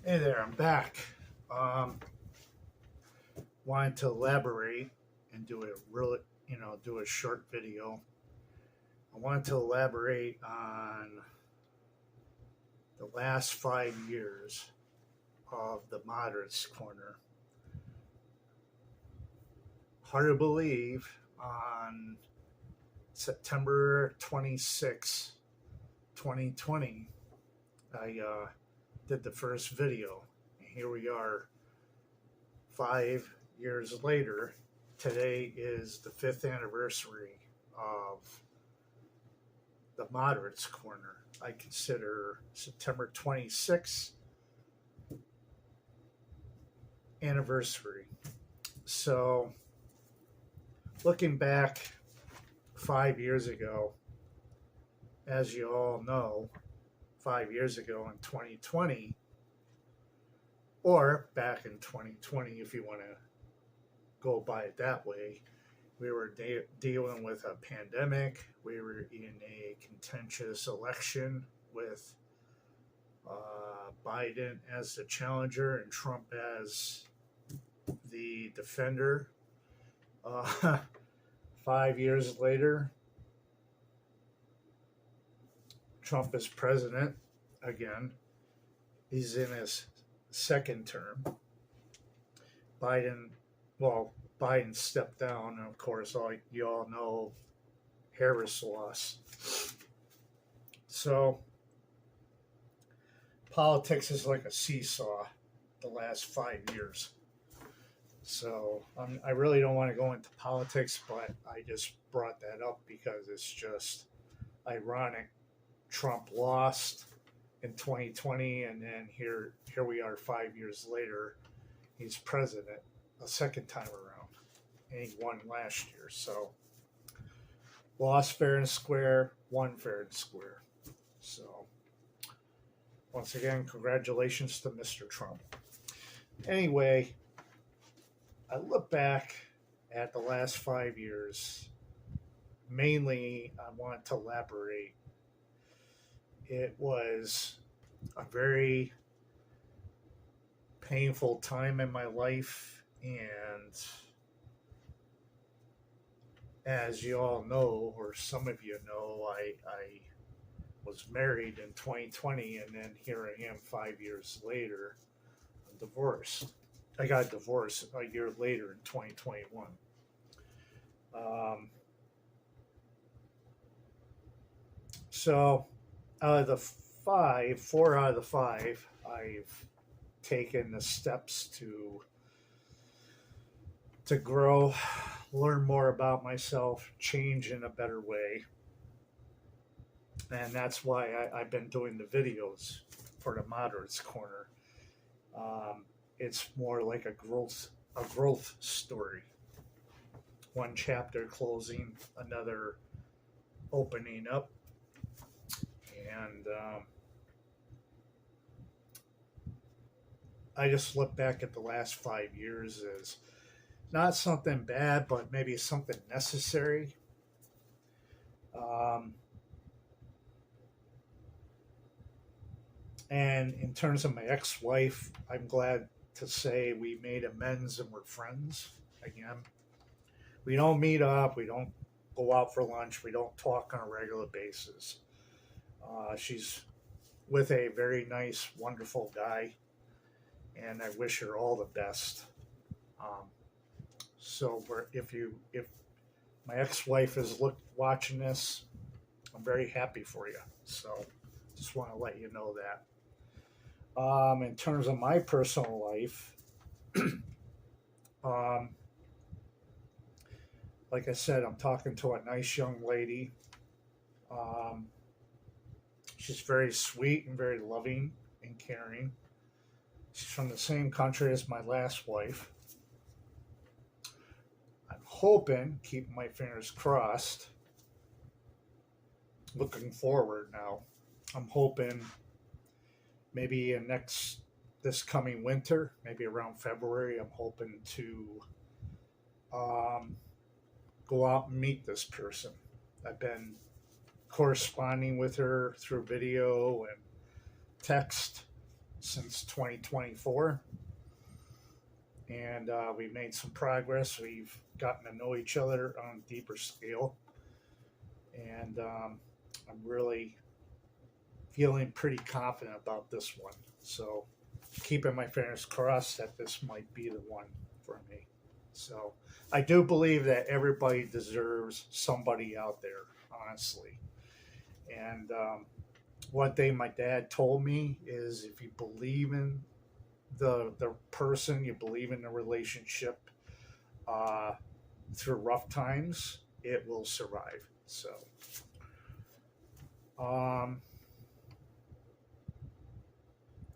Hey there, I'm back. Um, Wanted to elaborate and do a really, do a short video. I wanted to elaborate on the last 5 years of the moderates corner. Hard to believe on September 26, 2020, I did the first video. And here we are 5 years later. Today is the fifth anniversary of the moderates corner. I consider September 26th anniversary. So looking back 5 years ago, as you all know, 5 years ago in 2020, or back in 2020 if you want to go by it that way, we were dealing with a pandemic. We were in a contentious election with Biden as the challenger and Trump as the defender. 5 years later, Trump is president again. He's in his second term. Biden stepped down, and of course, you all know Harris lost. So politics is like a seesaw the last 5 years. So I really don't want to go into politics, but I just brought that up because it's just ironic. Trump lost in 2020, and then here we are 5 years later. He's president a second time around, and he won last year. So lost fair and square, won fair and square. So once again, congratulations to Mr. Trump. Anyway, I look back at the last 5 years. Mainly, I want to elaborate. It was a very painful time in my life, and as you all know, or some of you know, I was married in 2020, and then here I am 5 years later, I'm divorced. I got divorced a year later in 2021. So out of the four out of the five, I've taken the steps to grow, learn more about myself, change in a better way. And that's why I've been doing the videos for the Moderates Corner. It's more like a growth story. One chapter closing, another opening up. And I just look back at the last 5 years as not something bad, but maybe something necessary. And in terms of my ex-wife, I'm glad to say we made amends and we're friends again. We don't meet up. We don't go out for lunch. We don't talk on a regular basis. She's with a very nice, wonderful guy, and I wish her all the best. So if my ex-wife is watching this, I'm very happy for you. So just want to let you know that. In terms of my personal life, like I said, I'm talking to a nice young lady. She's very sweet and very loving and caring. She's from the same country as my last wife. I'm hoping, keeping my fingers crossed, looking forward now, I'm hoping maybe this coming winter, maybe around February, I'm hoping to go out and meet this person. I've been corresponding with her through video and text since 2024, and we've made some progress. We've gotten to know each other on a deeper scale, and I'm really feeling pretty confident about this one. So, keeping my fingers crossed that this might be the one for me. So, I do believe that everybody deserves somebody out there, honestly. And one thing my dad told me is if you believe in the person, you believe in the relationship uh, through rough times, it will survive. So, um,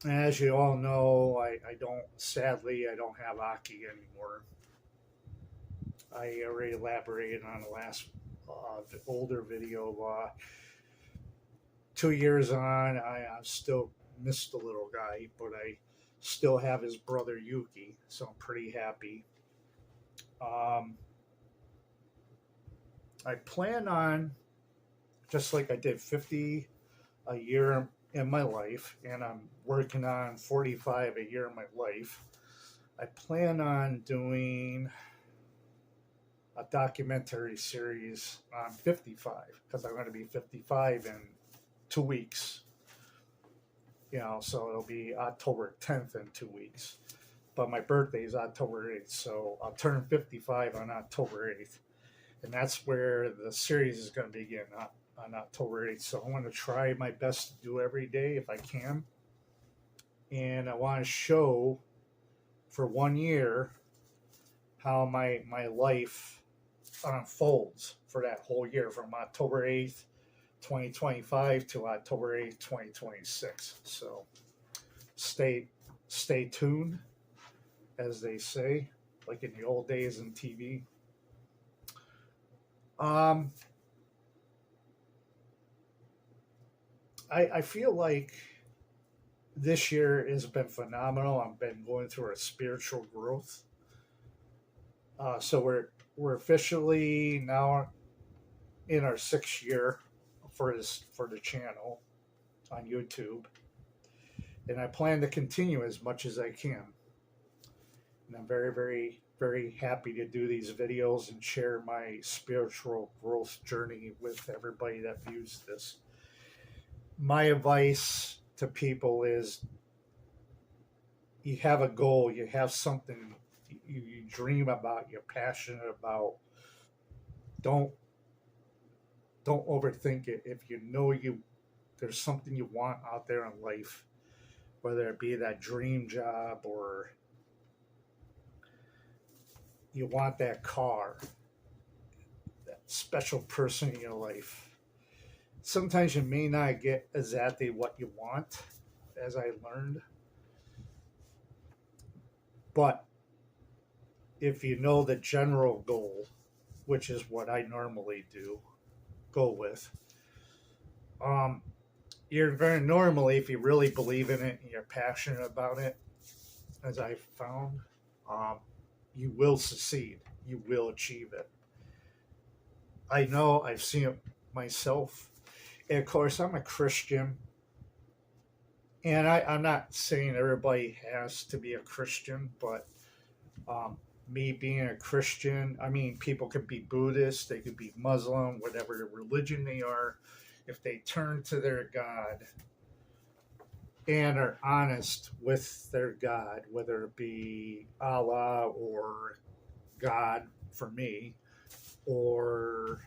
as you all know, I don't, sadly, I don't have Aki anymore. I already elaborated on the last older video. 2 years on, I still miss the little guy, but I still have his brother Yuki, so I'm pretty happy. Um, I plan on, just like I did 50 a year in my life, and I'm working on 45 a year in my life. I plan on doing a documentary series on 55 because I'm going to be 55 in 2 weeks. So it'll be October 10th in 2 weeks. But my birthday is October 8th, so I'll turn 55 on October 8th. And that's where the series is going to begin on October 8th. So I want to try my best to do every day if I can. And I want to show for 1 year how my life unfolds for that whole year from October 8th, 2025 to October 8th, 2026. So stay tuned, as they say, like in the old days in TV. I feel like this year has been phenomenal. I've been going through a spiritual growth. So we're officially now in our 6th year for the channel on YouTube, and I plan to continue as much as I can. And I'm very, very, very happy to do these videos and share my spiritual growth journey with everybody that views this. My advice to people is you have a goal, you have something you dream about, you're passionate about. Don't overthink it. If you know there's something you want out there in life, whether it be that dream job or you want that car, that special person in your life. Sometimes you may not get exactly what you want, as I learned. But if you know the general goal, which is what I normally go with, you're very normally, if you really believe in it and you're passionate about it, as I found, you will succeed. You will achieve it. I know, I've seen it myself. And of course, I'm a Christian. And I'm not saying everybody has to be a Christian, but me being a Christian, I mean, people could be Buddhist, they could be Muslim, whatever religion they are. If they turn to their God and are honest with their God, whether it be Allah or God for me, or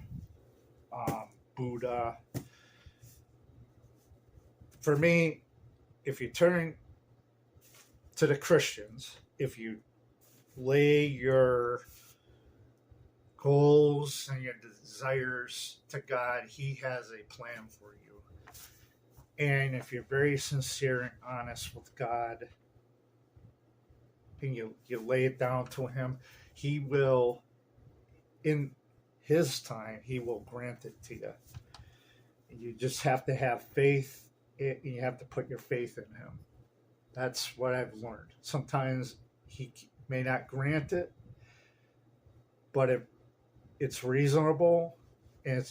Buddha. For me, if you turn to the Christians, if you lay your goals and your desires to God, He has a plan for you. And if you're very sincere and honest with God, and you lay it down to Him, He will, in His time, He will grant it to you. You just have to have faith, and you have to put your faith in Him. That's what I've learned. Sometimes He may not grant it, but if it's reasonable and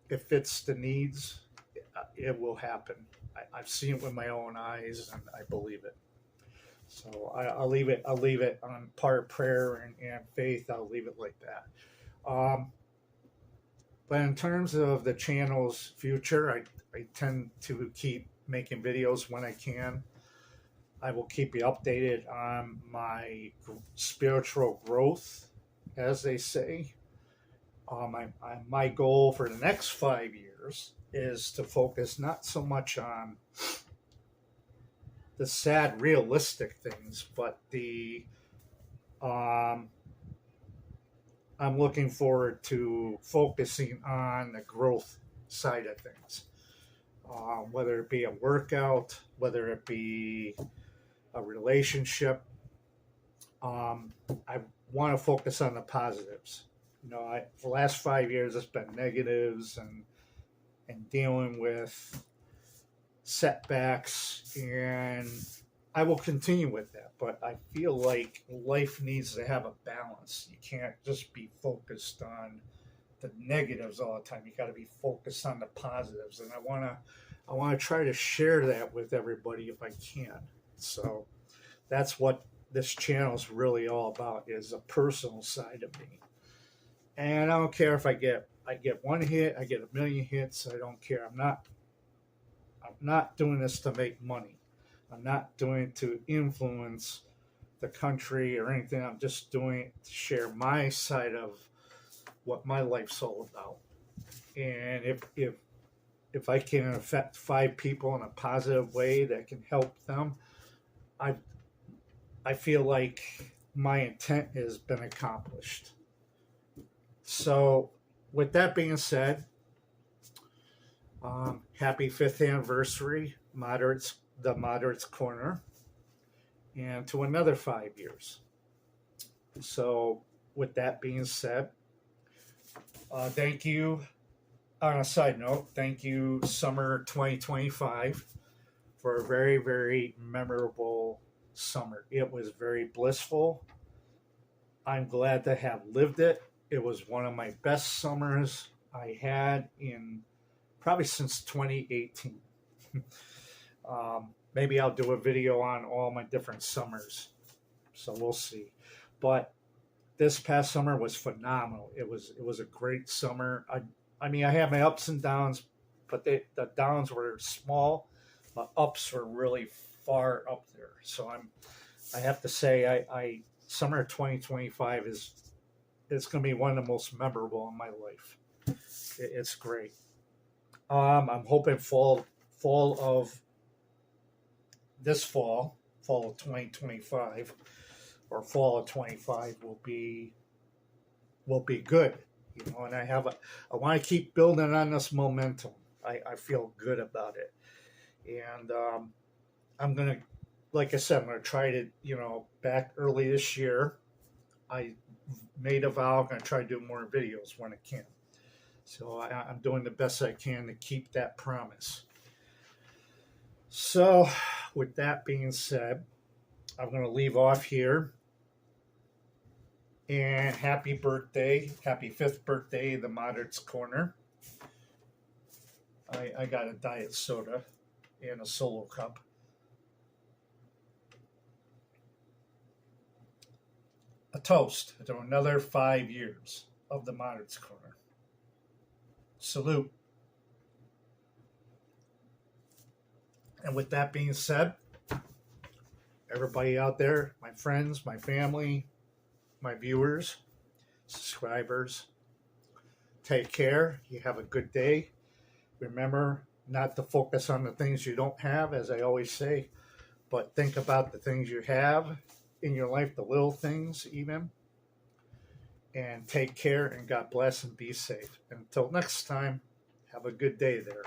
it fits the needs, it will happen. I've seen it with my own eyes, and I believe it. So I'll leave it. I'll leave it on part prayer and faith. I'll leave it like that. Um, but in terms of the channel's future, I tend to keep making videos when I can. I will keep you updated on my spiritual growth, as they say. My goal for the next 5 years is to focus not so much on the sad, realistic things, but um, I'm looking forward to focusing on the growth side of things, whether it be a workout, whether it be a relationship. I want to focus on the positives. The last 5 years it's been negatives and dealing with setbacks, and I will continue with that. But I feel like life needs to have a balance. You can't just be focused on the negatives all the time. You got to be focused on the positives, and I want to try to share that with everybody if I can. So that's what this channel is really all about, is a personal side of me. And I don't care if I get one hit, I get a million hits. I don't care. I'm not doing this to make money. I'm not doing it to influence the country or anything. I'm just doing it to share my side of what my life's all about. And if I can affect 5 people in a positive way that can help them, I feel like my intent has been accomplished. So, with that being said, happy 5th anniversary, the Moderates Corner, and to another 5 years. So, with that being said, thank you. On a side note, thank you, Summer 2025, for a very, very memorable summer. It was very blissful. I'm glad to have lived it. It was one of my best summers I had in probably since 2018. Maybe I'll do a video on all my different summers. So we'll see. But this past summer was phenomenal. It was a great summer. I mean, I had my ups and downs, but the downs were small. My ups were really far up there. So I have to say, I summer 2025 it's going to be one of the most memorable in my life. It's great. I'm hoping fall of this fall of 2025 or fall of 25 will be good. And I want to keep building on this momentum. I feel good about it, and I'm gonna, like I said, I'm gonna try to, back early this year, I made a vow I'm gonna try to do more videos when I can. So I'm doing the best I can to keep that promise. So, with that being said, I'm gonna leave off here. And happy birthday, happy 5th birthday, the Moderates Corner. I got a diet soda and a Solo cup. A toast to another 5 years of the Moderates Corner. Salute. And with that being said, everybody out there, my friends, my family, my viewers, subscribers, take care. You have a good day. Remember not to focus on the things you don't have, as I always say, but think about the things you have in your life, the little things even. And take care, and God bless, and be safe. Until next time, have a good day there.